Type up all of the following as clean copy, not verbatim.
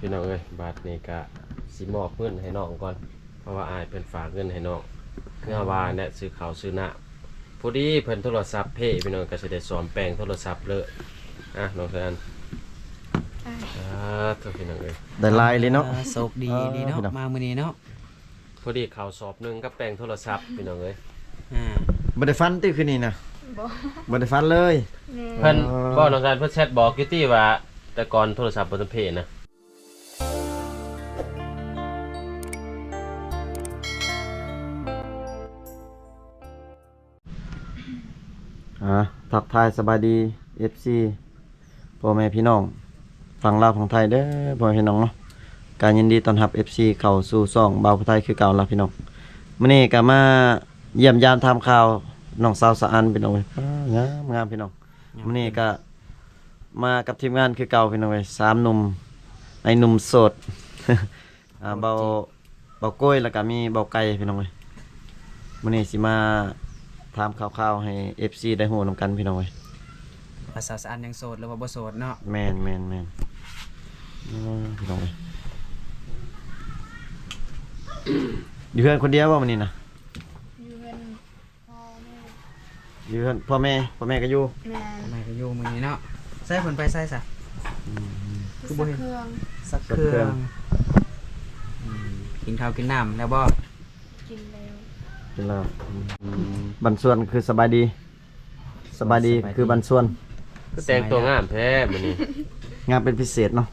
พี่น้องเอ้ยบาทนี้กะสิมอบเงินให้น้องก่อนเพราะว่าอายเป็นฝากเงินให้น้องเพื่อว่าเนี่ยซื้อข้าวซื้อน้ำพอดีเพิ่นโทรศัพท์เพ่พี่น้องก็สิได้สวมแปลงโทรศัพท์เลยน้องแซนทุกพี่น้องเอ้ยได้ลายเลยเนาะโศกดีดีเนาะมามื้อนี้เนาะพอดีข้าวสอบนึงกับแปลงโทรศัพท์พี่น้องเอ้ยบ่ได้ฟันติคืนนี้นะบ่ได้ฟันเลยเพิ่นก็น้องแซนเพิ่นแชทบอกอยู่ติว่าแต่ก่อนโทรศัพท์บ่ทันเพ่นะทักทายสบายดี FC พ่อแม่พี่น้องฝั่งลาวฝั่งไทยเด้อพ่อแม่พี่น้องเนาะการยินดีต้อนรับ FC เข้าสู่ช่องบ่าวผู้ไทยคือเก่าล่ะพี่น้องมื้อนี้ก็มาเยี่ยมยามทำข่าวน้องสาวสะอันพี่น้องเอ้ยงามพี่น้องมื้อนี้ก็มากับทีมงานคือเก่าพี่น้องเอ้ย3หนุ่มไอ้หนุ่มโสดเบาโก้ยแล้วก็มีเบาไก่พี่น้องเอ้ยมื้อนี้สิมาถามข่าวๆให้ FC ได้ฮู้นำกันพี่น้องเอ้ยว่าสาวสะอันยังโสดหรือว่าบ่โสดเนาะแม่นพี่น้องเอ้ยอยู่เพื่อนคนเดียวบ่มื้อนี้นะอยู่เพื่อนพ่อแม่อยู่เพื่อนพ่อแม่ก็อยู่แม่ก็อยู่มื้อนี้เนาะใส่เพิ่นไปใส่ซะคือบ่เห็นเครื่องสักเครื่องกินข้าวกินน้ำแล้วบ่กินแล้วบันส่วนคือสบายดีคือบันส่วนก็แต่งตัวงามแท้มื้อนี้งามเป็นพิเศษเนาะ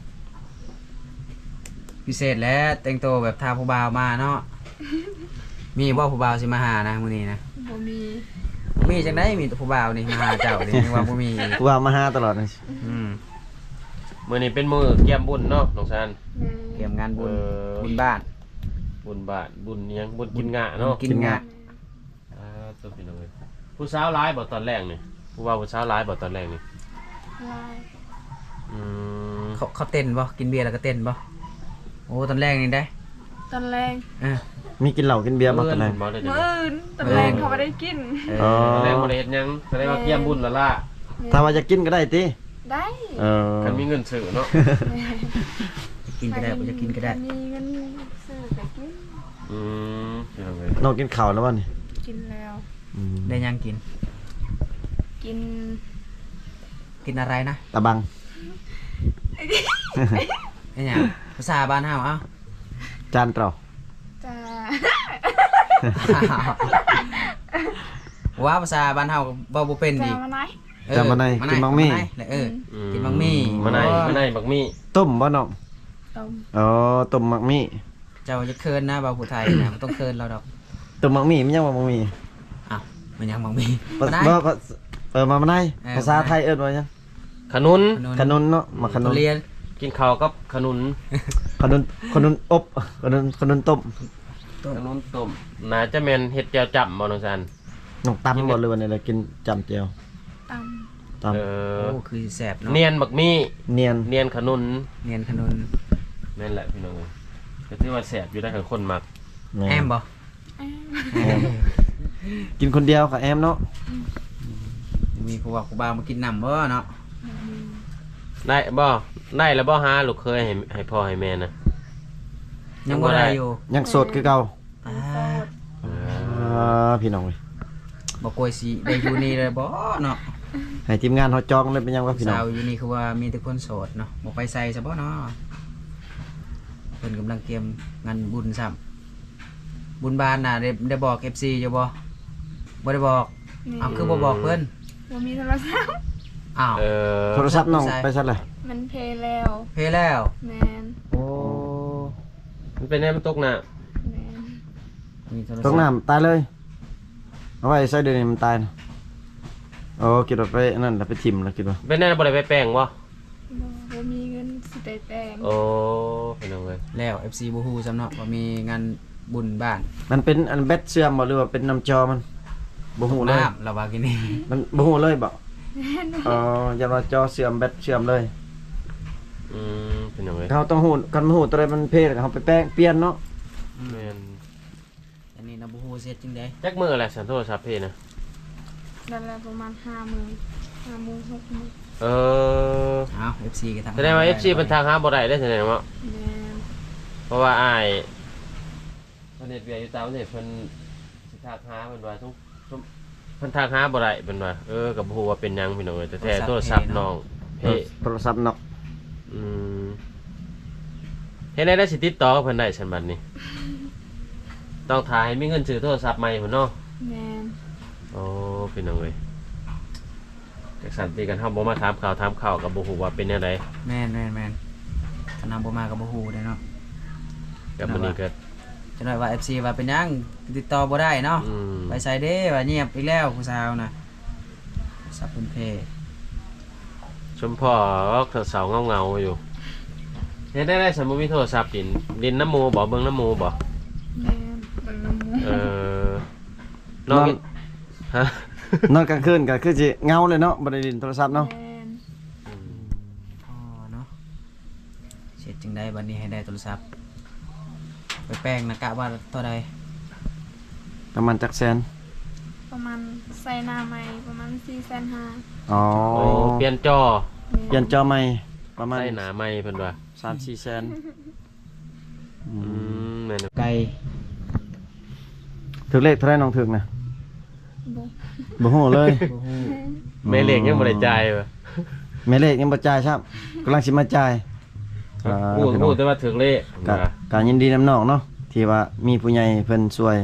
พิเศษแล้วแต่งตัวแบบทาผู้บ่าวมาเนาะมีบ่ผู้บ่าวสิมาหานะมื้อนี้นะบ่มีจังได๋มีแต่ผู้บ่าวนี่มาหาเจ้านี่ว่าบ่มีผู้บ่าวมาหาตลอดเลยมื้อนี้เป็นมื้อเกี่ยมบุญเนาะน้องซันเกี่ยมงานบุญบ้านบุญอิหยังบุญกินงะเนาะกินงะตัวพี่น้องเอ้ยผู้สาวหลายบ่ตอนแรกนี่ผู้ว่าผู้สาวหลายบ่ตอนแรกนี่ลายเขาเต้นบ่กินเบียร์แล้วก็เต้นบ่โอ้ตอนแรกนี่ได้ตอนแรกมีกินเหล้ากินเบียร์บ่ตอนแรกมื้อตอนแรกเขาบ่ได้กินตอนแรกบ่ได้เฮ็ดหยังแสดงว่าเกี่ยมบุญแล้วล่ะถ้าว่าจะกินก็ได้ติได้คันมีเงินซื้อเนาะกินก็ได้บ่จะกินก็ได้มีเงินซื้อก็กินพี่น้องเอ้ยน้องกินข้าวแล้วบ่นี่กินแล้วได้ยังกินอะไรนะตะบังไอ้หยังภาษาบ้านเฮาเอ้าจานเตราจ้าว่าภาษาบ้านเฮาบ่เป็นดิจำมาไหนกินบักมี่กินบักมี่มาไหนบักมี่ต้มบ่น้องต้มต้มบักมี่เจ้าจะเคินนะบ่าวผู้ไทยนะบ่ต้องเคินเราดอกต้มบักมี่มันยังบักมี่อ้าวมันยังบักมี่มาไหนภาษาไทยว่าหยังขนุนเนาะมาขนุนเรียนกินข้าวกับขนุนอบขนุนต้มน่าจะแม่นเฮ็ดแจ่วจ้ำบ่น้องซันน้องตำบ่เลยวันนี้เลยกินจำแจ่วตำโอ้คือแซ่บเนาะเนียนบักมี่เนียนขนุนแม่นแหละพี่น้องก็ถือว่าแซ่บอยู่ได้กับคนมักแอมบ่กินคนเดียวกับแอมเนาะมีผู้ว่าผู้บ่าวมากินน้ำบ่เนาะได้แล้วบ่หาลูกเคยให้พ่อให้แม่นะยังบ่ได้อยู่ยังโสดคือเก่าพี่น้องเว้ยบ่กล้วยสิได้อยู่นี่เลยบ่เนาะให้ทีมงานเฮาจองเลยเป็นยังว่าพี่น้องสาวอยู่นี่คือว่ามีแต่คนโสดเนาะบ่ไปใส่ซะบ่เนาะเพิ่นกำลังเตรียมงานบุญซ้ำบุญบ้านน่ะได้บอก FC อยู่บ่ได้บอกคือบ่บอกเพิ่นบ่มีโทรศัพท์โทรศัพท์น้องไปซะเลยมันเพแล้ว แม่นโอ้มันเป็นแน่มันตกน้ำแม่นตกน้ำตายเลยเอาไว้ใส่เดี๋ยวนี้มันตายนะคิดว่าไปนั่นแล้วไปทิ่มแล้วคิดว่าเป็นแน่บ่ได้ไปแป้งบ่มีเงินสิไปแป้งพี่น้องเอ้ยแล้ว FC บ่ฮู้ซ้ำเนาะว่ามีงานบุญบ้านมันเป็นอันแบตเสื่อมบ่หรือว่าเป็นน้ำจอมันบ่ฮู้เลยเราว่ากินนี่มันบ่ฮู้เลยบ่อย่าว่าจอเสื่อมแบตเสื่อมเลยพี่น้องเอ้ยเขาต้องฮู้กันฮู้ตัวใดมันเพศเขาไปแป้งเปลี่ยนเนาะแม่นอันนี้นะบ่ฮู้เฮ็ดจังได๋จักมื้อแหละสันโทรศัพท์เพนะนั่นแหละประมาณ5 มื้อ6 มื้อ เออ เอา FC ก็ทาง แสดงว่า FC เพิ่นทางหาบ่ได้ได้แสดงว่า แม่น เพราะว่าอ้ายเพิ่นเฮ็ดเวียกอยู่ต่างประเทศเพิ่นสิทักหาเพิ่นว่าทุกเพิ่นทักหาบ่ได้เพิ่นว่าก็บ่ฮู้ว่าเป็นหยังพี่น้องเอ้ยแต่แท้โทรศัพท์น้องเฮ้ โทรศัพท์เนาะ อืมเฮ็ดได้สิติดต่อกับเพิ่นได้ซั่นบัดนี้ ต้องถ่ายให้มีเงินซื้อโทรศัพท์ใหม่พุ่นเนาะ แม่น โอ้พี่น้องเอ้ยจักสันติกันเฮาบ่มาถามข่าวก็บ่ฮู้ว่าเป็นแนวใด แม่นคณะบ่มาก็บ่ฮู้เด้เนาะ ก็มื้อนี้ก็ จังได๋ว่า FC ว่าเป็นหยังติดต่อบ่ได้เนาะ อืม ไปใส่เด้ว่าเงียบอีกแล้วผู้สาวน่ะสับเพิ่นเพ ชมพ่อเสาเงาๆอยู่เฮ็ดได้สมมุติมีโทรศัพท์ดินน้ำหมูบ่เบิ่งน้ำหมูบ่ แม่นเบิ่งน้ำหมู น้องฮะ นอนกลางคืนก็คือสิเงาเลยเนาะบ่ได้เล่นโทรศัพท์เนาะ แม่น อ๋อเนาะเสร็จจังได๋บัดนี้ให้ได้โทรศัพท์ไปแป้งนะกะว่าเท่าใด ประมาณจักแสน ประมาณใส่หน้าใหม่ประมาณ4,500,000 อ๋อ โอ้เปลี่ยนจอ เปลี่ยนจอใหม่ประมาณ ใส่หนาใหม่เพิ่นว่า 3-4 แสน แม่น ไก่ ถึกเลขเท่าไหร่น้องถึกนะ บ่ บ่ฮู้เลย บ่ฮู้ แม่เหล็กยังบ่ได้จ่ายว่ะ แม่เลขยังบ่จ่ายครับกำลังสิมาจ่ายอ่า พูดแต่ว่าถึงเลข ก็ยินดีนำน้องเนาะที่ว่ามีผู้ใหญ่เพิ่นช่วย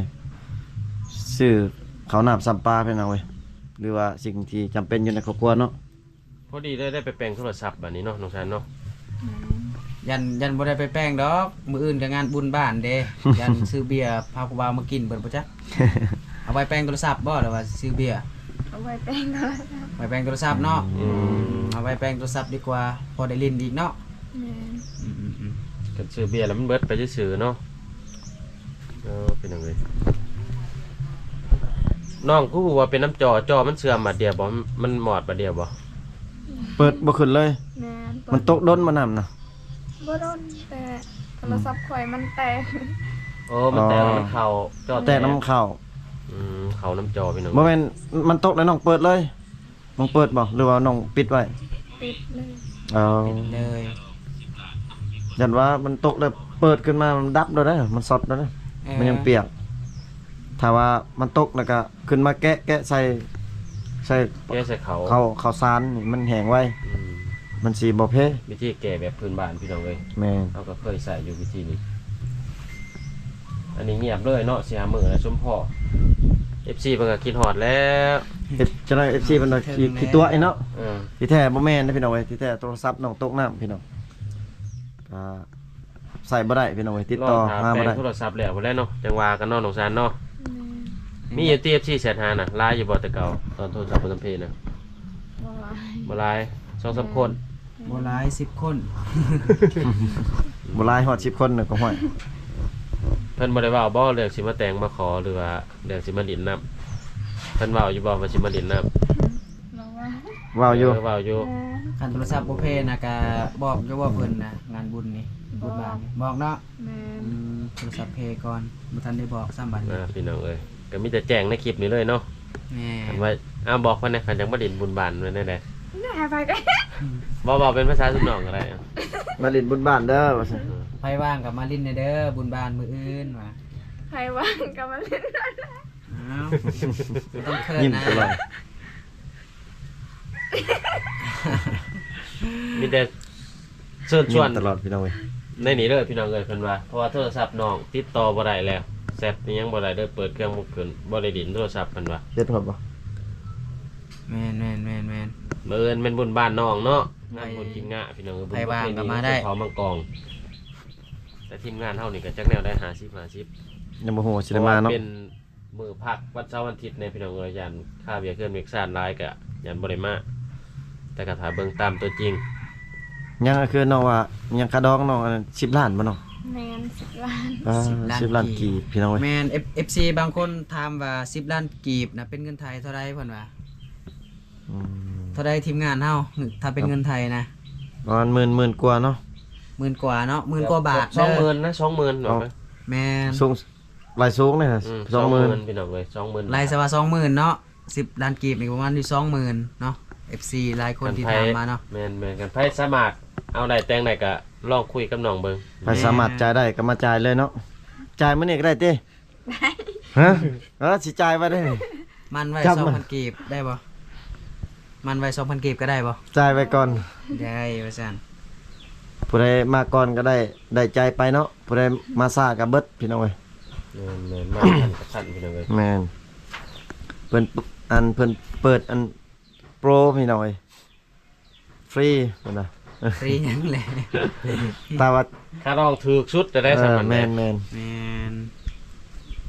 ซื้อข้าวน้ำซ้ำปลาเพิ่นเอาไว้หรือว่าสิ่งที่จำเป็นอยู่ในครอบครัวเนาะ พอดีได้ไปแปลงโทรศัพท์บัดนี้เนาะน้องชายเนาะ ยันบ่ได้ไปแป้งดอกมื้ออื่นก็งานบุญบ้านเด้ ยันซื้อเบียร์พาผู้บ่าวมากินเบิดบ่จ๊ะเอาไว้แป้งโทรศัพท์บ่หรือว่าซื้อเบียร์ เอาไว้แป้งก็ได้ครับ ไว้แป้งโทรศัพท์เนาะเอาไว้แป้งโทรศัพท์ดีกว่าพอได้ลิ้นอีกเนาะ แม่น กันซื้อเบียร์แล้วมันเบิดไปซื่อๆเนาะเป็นจังไดน้องกูว่าเป็นน้ำจอมันเสื่อมบัดเดียวบ่มันหมอดบัดเดียวบ่ เปิดบ่ขึ้นเลย แม่น มันตกด้นมานำนะ บ่โดนแต่โทรศัพท์ข่อยมันแตก โอ้มันแตกแล้วมันเข้าจอ แตกน้ำเข้า เข้าน้ำจอพี่น้อง บ่แม่นมันตกแล้วน้องเปิดเลยน้องเปิดบ่หรือว่าน้องปิดไว้ ปิดเลย เอา เลย ยันว่ามันตกแล้วเปิดขึ้นมามันดับแล้วนะมันสดแล้วนะมันยังเปียกถ้าว่ามันตกแล้วก็ขึ้นมาแกะใส่ แก้ใส่เขา ข้าวสารนี่มันแห้งไว้ มันสีบ่เพ วิธีแก้แบบพื้นบ้านพี่น้องเลย แม่น เราก็เคยใส่อยู่วิธีนี้ อันนี้เงียบเลยเนาะเสียมือแล้วชมพ่อ FC เพิ่นก็คิดฮอดแล้ว เฮ็ดจังได๋ FC มันว่าขี้ตัวไอ้เนาะ เออ ที่แท้บ่แม่นนะพี่น้องเว้ยที่แท้โทรศัพท์น้องตกน้ำพี่น้องก็ใส่บ่ได้พี่น้องเว้ยติดต่อ ลง หา แปล บ่ ง ได้ โทรศัพท์แล้วบ่แล้วเนาะจังว่ากันเนาะน้องซานเนาะ แม่น มีอยู่ที่ FC แชทหาน่ะหลายอยู่บ่แต่เก่าตอนโทรศัพท์บ่จำเป็นน่ะ บ่หลาย บ่หลาย 2-3 คน บ่หลาย10 คน บ่หลายฮอด10คนน่ะก็ห้อย เพิ่นบ่ได้เว้าบ่เรื่องสิมาแต่งมาขอหรือว่าเรื่องสิมาดินน้ำเพิ่นเว้าอยู่บ่ว่าสิมาดินน้ำ เราว่า ว้าวอยู่ เว้าอยู่ แม่น คันโทรศัพท์บ่เพนะก็บอกอยู่ว่าเพิ่นนะงานบุญนี่บุญบ้านนี่บอกเนาะ แม่น โทรศัพท์เพก่อนบ่ทันได้บอกซ้ำบัดนี้ พี่น้องเอ้ยก็มีแต่แจ้งในคลิปนี้เลยเนาะ แม่ คันว่าบอกเพิ่นนะคันจังบ่ดินบุญบานไว้แน่ น่าไปกัน ๆบ่เป็นภาษาสุนองก็ได้อะ มาเล่นบุญบ้านเด้อว่าซั่น ไผว่างก็มาลิ้นเด้อบุญบ้านมื้ออื่นว่า ใครว่างก็มาเล่นได้ อ้าวบ่ต้องเคิน ยิ้ม นะ ตลอด มีแต่เชิญช ยิ้ วน มตลอดพี่น้องเว้ย ในนี้เลยพี่น้องเอ้ยเพิ่นว่าเพราะว่าโทรศัพท์น้องติดต่อบ่ได้แล้วแซดนี่ยังบ่ได้เด้อเปิดเครื่องบ่ขึ้นบ่ได้ดินโทรศัพท์เพิ่นว่า เฮ็ดฮอดบ่ แม่น มื้ออื่นเป็นบุญบ้านน้องเนาะงานบุญกินงะพี่น้องเอ้ยบุญ ไปว่าง ประเพ ก็ ณี มาได้ เขามังกรแต่ทีมงานเฮานี่ก็จักแนวได้50 ยังบ่ฮู้ว่าสิ เพ ได้ ราะ มา ว่า เนาะ เป็นมื้อพักวันเสาร์วันอาทิตย์ในพี่น้องเอ้ยยันค่าเบียร์เครื่องเมกซานหลายก็ยันบ่ได้มาแต่ก็ถ้าเบิ่งตามตัวจริง ยังก็คือน้องว่ายังค่าดองน้องอันนั้น10ล้านบ่น้อง แม่น10 ล้าน 10ล้านกีบพี่น้องเว้ย แม่น FC บางคนถามว่า10ล้านกีบนะเป็นเงินไทยเท่าใดเพิ่นว่า อืม เท่าใดทีมงานเฮาถ้าเป็นเงินไทยนะ ประมาณหมื่นกว่าเนาะ 10,000กว่าเนาะ10,000กว่าบาท 20,000นะ20,000แบบว่า แม่น สูงหลายสูงเลยฮะ 20,000พี่น้องเอ้ย20,000 ไล่ซะว่า20,000เนาะ10ล้านกีบนี่ประมาณอยู่20,000เนาะ FC หลายคนที่ถามมาเนาะ แม่นกันไผสมัครเอาได้แต่งได้ก็ลองคุยกับน้องเบิ่ง ไปสามารถจ่ายได้ก็มาจ่ายเลยเนาะจ่ายมื้อนี้ก็ได้ติฮะสิจ่ายไว้ได้นี่ มันไว้ จำมา 2,000กีบได้บ่มันไว้2,000กีบก็ได้บ่ จ่ายไว้ก่อน ได้ว่าซั่น ผู้ใดมาก่อนก็ได้ใจายไปเนาะผู้ใดมาช้าก็เบิดพี่น้องเอ้ย แม่นมาทันกับทันพี่น้องเอ้ย แม่นเพิ่นเพิ่นเปิดอันโปรพี่น้องเอ้ยฟรีเพิ่นน่ะ ฟรีหยังแหละ แต่ว่า ค่าร้องถูกสุดจะได้สำมัน แม่ แม่ น แม่น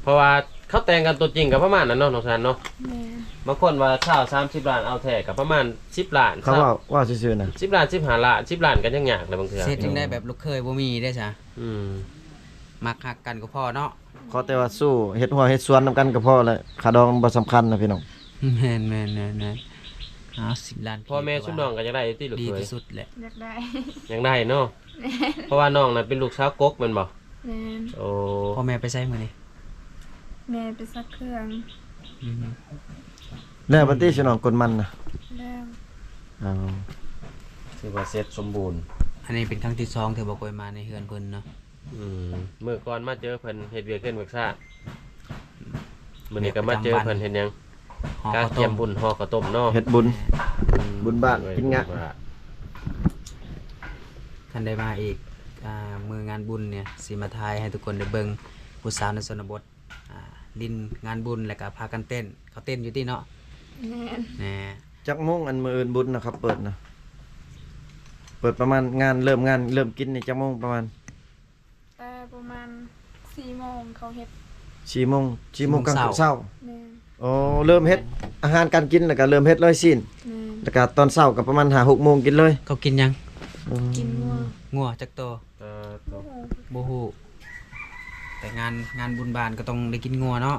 เพราะว่าเขาแต่งกันตัวจริงกับประมาณนั้นเนาะน้องซันเนาะ แม่ บางคนว่าเช่า30ล้านเอาแท้กับประมาณ10ล้าน เขาว่าซื่อๆน่ะ 10ล้าน15ล้าน10ล้านกันยังยากเลยบางเทื่อ เสร็จจึงได้แบบลูกเคยบ่มีได้ซะ อืม มักฮักกันก็พอเนาะ ขอแต่ว่าสู้เฮ็ดหัวเฮ็ดสวนนำกันก็พอแล้วค่าดองบ่สำคัญนะพี่น้อง แม่นเอา10ล้าน พ่อแม่ชุบน้องก็จะได้ที่ลูก ดี เคย ที่สุดแหละ อยากได้ ยังได้เนาะเพราะว่าน้องน่ะเป็นลูกสาวกกแม่นบ่ แม่ โอ้ พ่อแม่ไปใช้มื้อนี้ แม่ไปซักเครื่อง อืม แล้วบัดนี้สิน้องกดมันน่ะ แล้ว เอา ถือว่าเสร็จสมบูรณ์ อันนี้เป็นครั้งที่2ที่บ่เคยมาในเฮือนเพิ่นเนาะ มื้อก่อนมาเจอเพิ่นเฮ็ดเวียกเฮ็ดเวิกซ่ามื้อนี้ก็มาเจอเพิ่นเฮ็ดหยัง ห่อ การ ข้าว เตรี ต้ ยม ม บุญห่อข้าวต้มเนาะ เฮ็ดบุญ บุญบ้านกินงะ คันได้มาอีกมืองานบุญเนี่ยสิมาทายให้ทุกคนได้เบิ่งผู้สาวในชนบทลินงานบุญแล้วก็พากันเต้นเขาเต้นอยู่ที่เนาะ แม่ แหน่ จักโมงอันมื้ออื่นบุญนะครับ เปิดนะเปิดประมาณงานเริ่มกินนี่จักโมงประมาณ แต่ประมาณ4 โมงเขาเฮ็ด 4โมงกลางเช้า แม่ โอ้เริ่มเฮ็ดอาหารการกินแล้วก็เริ่มเฮ็ดเลยสิ้น แม่ แล้วก็ตอนเช้าก็ประมาณ5-6โมงกินเลย เขากินหยัง กินงัว งัวจักโตว ต่อ บ่ฮู้แต่งานบุญบ้านก็ต้องได้กินงัวเนาะ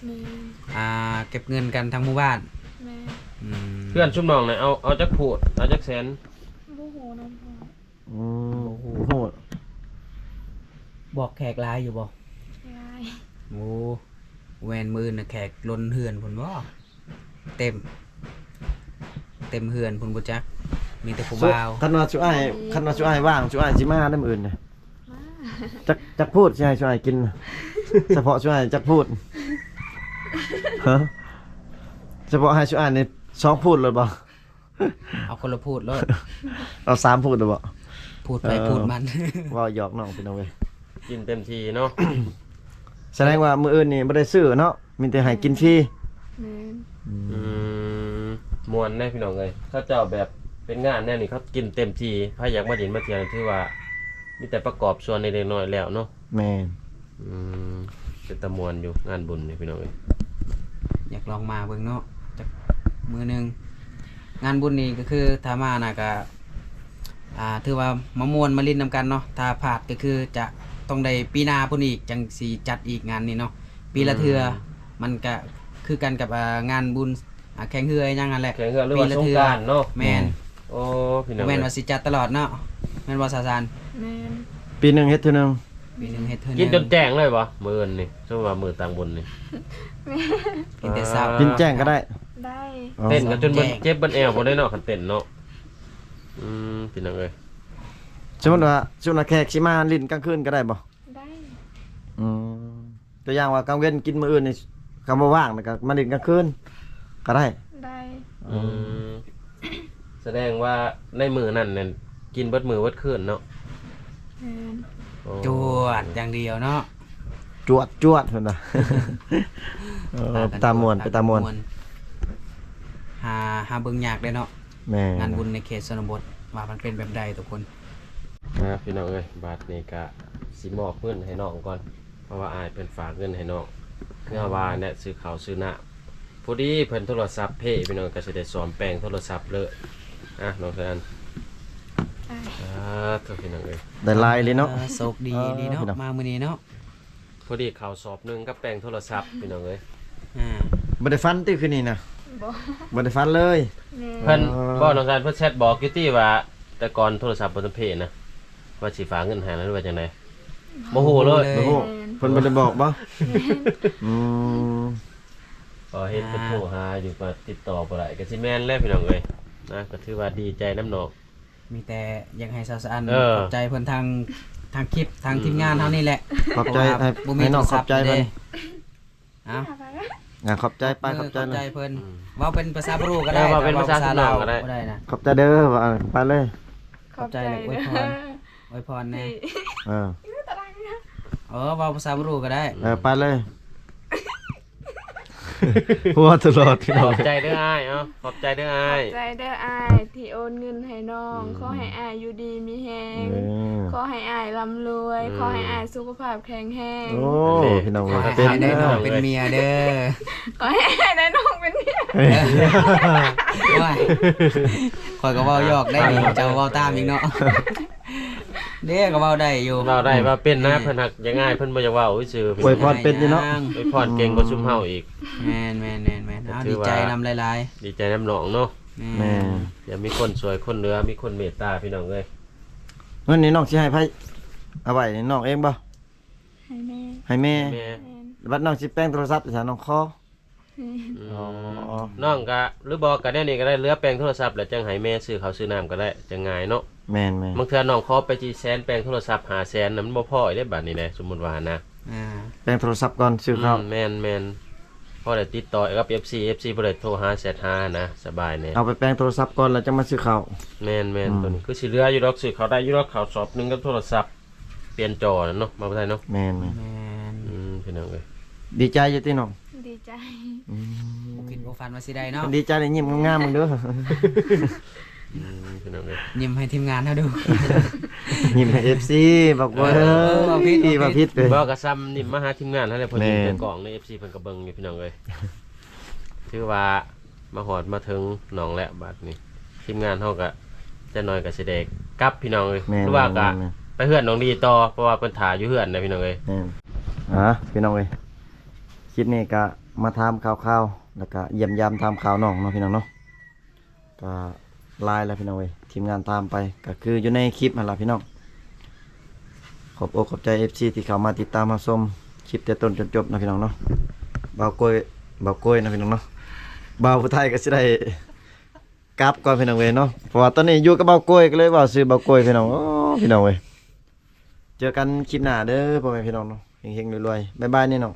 แม่ เก็บเงินกันทั้งหมู่บ้าน แม่ อืม เพื่อนชุบน้องน่ะเอาจักพูดเอาจักแสน บ่ฮู้น้องพ่อ อืมโอ้โห บอกแขกหลายอยู่บ่ ลาย โอ้แวนมือน่ะแขกล้นเฮือนพุ่นบ่เต็มเฮือนพุ่นบ่จักมีแต่ผู้บ่าว คันว่าสุอ้ายว่างสุอ้ายสิมานํอื่นน่ะ มา จักพูดสิให้สุอ้ายกินน่ะ เฉพาะสุอ้ายจักพูดฮะเฉพาะให้สุอ้ายนี่2พูดเลยบ่ เอาคนละพูดเลย เอา3พูดเลยบ่ พูดไปพูดมัน ว่าหยอกน้องพี่น้องเว้ย กินเต็มที่เนาะ แสดงว่ามื้ออื่นนี่บ่ได้ซื้อเนาะมีแต่ให้กินฟรี แม่ มวนแน่พี่น้องเลยเขาเจ้าแบบเป็นงานแน่นี่เขากินเต็มที่พาอยากมาดินมาเที่ยวนี่ถือว่ามีแต่ประกอบส่วนในเล็กน้อยแล้วเนาะ แม่น เป็นตะมวนอยู่งานบุญนี่พี่น้องเลย อยากลองมาเบิ่งเนาะจักมือหนึงงานบุญนี่ก็คือถ้ามาน่ะก็ถือว่ามามวนมาลิ้นนำกันเนาะถ้าพลาดก็คือจะต้องได้ปีหน้าพุ่นอีกจังสิจัดอีกงานนี้เนาะปีละเทื่อมันก็คือกันกับงานบุญแข่งเรืออหยังนั่นแหละ แข่งเรือหรือว่าสงกรานต์เนาะ แม่น โอ้พี่น้ บ่ อง แม่น เอ้ ว่าย สิจัดตลอดเนาะแม่นบ่ซาซาน แม่น ปีหนึงเฮ็ดเทื่อนึง ปีหนึงเฮ็ดเทื่อ กินจน หง แจ้งเลยวะมื้ออื่นนี่ช่วงว่ามื้อต่างบุญนี่ กินแต่เช้า กินแจ้งก็ได้ ได้ อ๋อ เต้นกันจนมัน แจ้ง เจ็บบันแอวบ่ได้เนาะคันเต้นเนาะพี่น้องเอ้ย สมมุติว่าช่วงแขกสิมาลิ้นกลางคืนก็ได้บ่ ได้ อืมตัวอย่างว่ากลางเว้นกินมื้ออื่นนี่ก็บ่ว่างแล้วก็มาลิ้นกลางคืนก็ได้ ได้ แสดงว่าในมื้อนั้นเนี่ยกินเบิดมื้อเบิดคืนเนาะ แม่น โอ้ จวดอย่างเดียวเนาะ จวดเพิ่นน่ะ ตามมวนไปตามมวน หาเบิ่งยากได้เนาะ แม่ งานบุญในเขตชนบทว่ามันเป็นแบบใดทุกคน พี่น้องเอ้ยบาทนี้ก็สิมอบเงินให้น้องก่อนเพราะว่าอายเพิ่นฝากเงินให้น้องเพื่อว่าเนี่ยซื้อข้าวซื้อน้ำพอดีเพิ่นโทรศัพท์เพ่พี่น้องก็สิได้สอมแปลงโทรศัพท์เลยน้องแฟน ได้ ตัวพี่น้องเอ้ย ได้ลายเลยเนาะ โชคดีดีเนาะ พี่น้อง มามื้อนี้เนาะ พอดีข้าวสอบหนึงกับแปลงโทรศัพท์พี่น้องเอ้ย อ่า บ่ได้ฟันติคืนนี้น่ะ บ่ บ่ได้ฟันเลย แม่ เพิ่นบ่น้องแฟนเพิ่นแชทบอกอยู่ติว่าแต่ก่อนโทรศัพท์บ่ต้องเพ่นะว่าสิฝากเงินให้หรือว่าจังไดบ่ฮู้เลย บ่ฮู้เพิ่นบ่ได้บอกบ่อืม พอเห็นเพิ่นโทรหาอยู่ก็ติดต่อบ่ได้ก็สิแม่นแล้วพี่น้องเอ้ย นะก็ถือว่าดีใจน้ำหนอง มีแต่อยากให้สาวสะอัน เออ ขอบใจเพิ่นทางคลิปทางทีมงานเฮานี่แหละ ขอบใจ เพราะว่า ให้ บ่มี ให้น้อง โทรศัพท์ ขอบใจเพิ่น เด้เอ้า ขอบใจไปขอบใจ ขอบ เล ใจ ย เพิ่นเว้าเป็นภาษาบรูก็ได้ เว้าเป็นภาษา ลาว ก็ได้ บ่ได้นะ ขอบใจเด้อว่าไปเลย ขอบใจเลยอวยพร อวยพรแน่ เออ เว้าภาษาบรูก็ได้ ไปเลยหัวตลอดพี่ ข น้อ อง บใจเด้ออ้ายเอ้าขอบใจเด้ออ้าย ใจเด้ออายที่โอนเงินให้น้องขอให้อายอยู่ดีมีแฮง ขอให้อายร่ำรวย ขอให้อายสุขภาพแข็งแรง โอ้พี่น้อง ขอให้ เป็น ได้ เด้ น้ อ องเป็นเมียเด้อ ขอให้อายได้น้องเป็นเมีย ว่าข่อยก็เว้าหยอกได้นี่เจ้าเว้าตามอีกเนาะเด้ก็เว้าได้อยู่ เว้าได้ว่าเป็นนะเพิ่นฮักยังง่ายเพิ่นบ่อยากเว้าซื่อๆ อวยพรเป็นอยู่เนาะ อวยพรเก่งกว่าซุมเฮาอีก แม่นเอาดีใจนำหลาย ดีใจน้ำหนองเนาะ ๆ แม่ อย่ามีคนสวยคนเหลือมีคนเมตตาพี่น้องเอ้ย เงินนี้น้องสิให้ไผเอาไว้น้องเองบ่ ให้แม่ ให้แม่ แม่ บัดน้องสิแป้งโทรศัพท์ใส่น้องคอ อ๋อ น้องก็หรือบอกกันแน่นี่ก็ได้เหลือแปลงโทรศัพท์แล้วจังให้แม่ซื้อข้าวซื้อน้ำก็ได้จังง่ายเนาะ แม่นแม่น บางเทื่อน้องขอไปจีแสนแปลงโทรศัพท์500,000น่ะมันบ่พอได้บัดนี้แหละสมมุติว่านะ อ่า แป้งโทรศัพท์ก่อนซื้อข้าว แม่นพอได้ติดต่อกับ FC บ่ได้โทรหาแชทหานะสบายแน่ เอาไปแป้งโทรศัพท์ก่อนแล้วจะมาซื้อข้าว แม่น อืม ตัวนี้คือสิเหลืออยู่ดอกซื้อข้าวได้อยู่ดอกข้าวสอบหนึงกับโทรศัพท์เปลี่ยนจอน่ะเนาะมาบ่ได้เนาะ แม่นแม่น แม่น พี่น้องเอ้ย ดีใจอยู่ติน้อง ดีใจ บ่คิดบ่ฝันว่าสิได้เนาะ ดีใจได้ยิ้มงามๆมึงเด้อ พี่น้องเอ้ย ยิ้มให้ทีมงานเฮาดู ยิ้มให้ FC บอกว่า บ่ผิดบ่ผิด บ่ผิดเลย บ่ก็ซ้ำนี่มาหาทีมงานให้เลยพอดี แม่น เจอกล่องใน FC เพิ่นก็เบิ่งอยู่พี่น้องเอ้ยถือว่ามาหอดมาถึงหนองแล้วบัดนี้ทีมงานเฮาก็จะน้อยก็สิได้กลับพี่น้องเอ้ย แม่น หรือว่าก็ แม่น ไปเฮือนน้องดีต่อเพราะว่าเพิ่นถ่ายอยู่เฮือนนะพี่น้องเอ้ย แม่นพี่น้องเอ้ยคลิปนี้ก็มาถามข่าวๆแล้วก็เยี่ยมยามถามข่าวน้องเนาะพี่น้องเนาะก็ไลน์แล้วพี่น้องเอ้ยทีมงานตามไปก็คืออยู่ในคลิปนั่นล่ะพี่น้องขอบอกขอบใจ FC ที่เข้ามาติดตามมาชมคลิปแต่ต้นจนจบนะพี่น้องเนาะบ่าวโกยนะพี่น้องเนาะบ่าวผู้ไทยก็สิได้กลับก่อนพี่น้องเว้ยเนาะเพราะว่าตอนนี้อยู่กับบ่าวโกยก็เลยว่าซื้อบ่าวโกยพี่น้องโอ้พี่น้องเว้ยเจอกันคลิปหน้าเด้อพ่อแม่พี่น้องเนาะเฮงๆรวยๆบ๊ายบายนี่น้อง